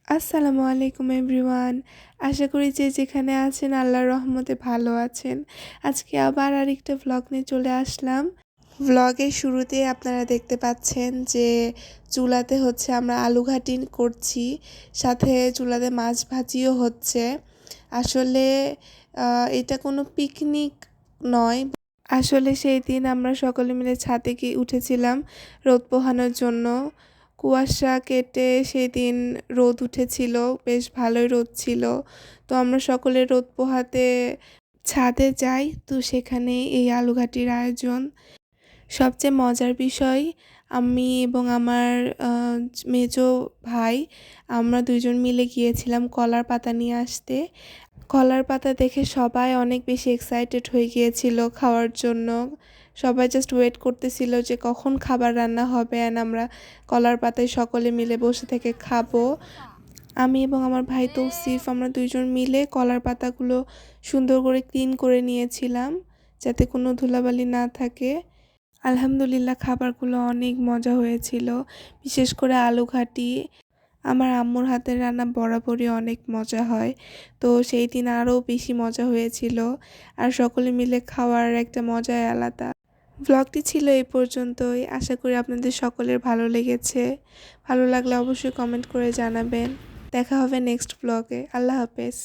আসসালামু আলাইকুম এভরিওয়ান। আশা করি যে যেখানে আছেন আল্লাহর রহমতে ভালো আছেন। আজকে আবার আরেকটা ভ্লগ নিয়ে চলে আসলাম। ভ্লগের শুরুতে আপনারা দেখতে পাচ্ছেন যে চুলাতে হচ্ছে আমরা আলু ঘাটি করছি, সাথে চুলাতে মাছ ভাজিও হচ্ছে। আসলে এটা কোনো পিকনিক নয়, আসলে সেই দিন আমরা সকলে মিলে ছাদে গিয়ে উঠেছিলাম রোদ পোহানোর জন্য। কুয়াশা কেটে সেই দিন রোদ উঠেছিল, বেশ ভালোই রোদ ছিল। তো আমরা সকলে রোদ পোহাতে ছাদে যাই, তো সেখানে এই আলু ঘাটির আয়োজন। সবচেয়ে মজার বিষয়, আমি এবং আমার মেজো ভাই আমরা দুইজন মিলে গিয়েছিলাম কলার পাতা নিয়ে আসতে। কলার পাতা দেখে সবাই অনেক বেশি এক্সাইটেড হয়ে গিয়েছিল খাওয়ার জন্য। সবাই জাস্ট ওয়েট করতেছিল যে কখন খাবার রান্না হবে অ্যান্ড আমরা কলার পাতায় সকলে মিলে বসে থেকে খাবো। আমি এবং আমার ভাই তৌসিফ আমরা দুইজন মিলে কলার পাতাগুলো সুন্দর করে ক্লিন করে নিয়েছিলাম যাতে কোনো ধুলাবালি না থাকে। আলহামদুলিল্লাহ খাবারগুলো অনেক মজা হয়েছিল, বিশেষ করে আলু ঘাটি। আমার আম্মুর হাতের রান্না বরাবরই অনেক মজা হয়, তো সেই দিন আরও বেশি মজা হয়েছিল। আর সকলে মিলে খাওয়ার একটা মজাই আলাদা। ভ্লগটি ছিল এই পর্যন্তই। আশা করি আপনাদের সকলের ভালো লেগেছে। ভালো লাগলে অবশ্যই কমেন্ট করে জানাবেন। দেখা হবে নেক্সট ভ্লগে। আল্লাহ হাফেজ।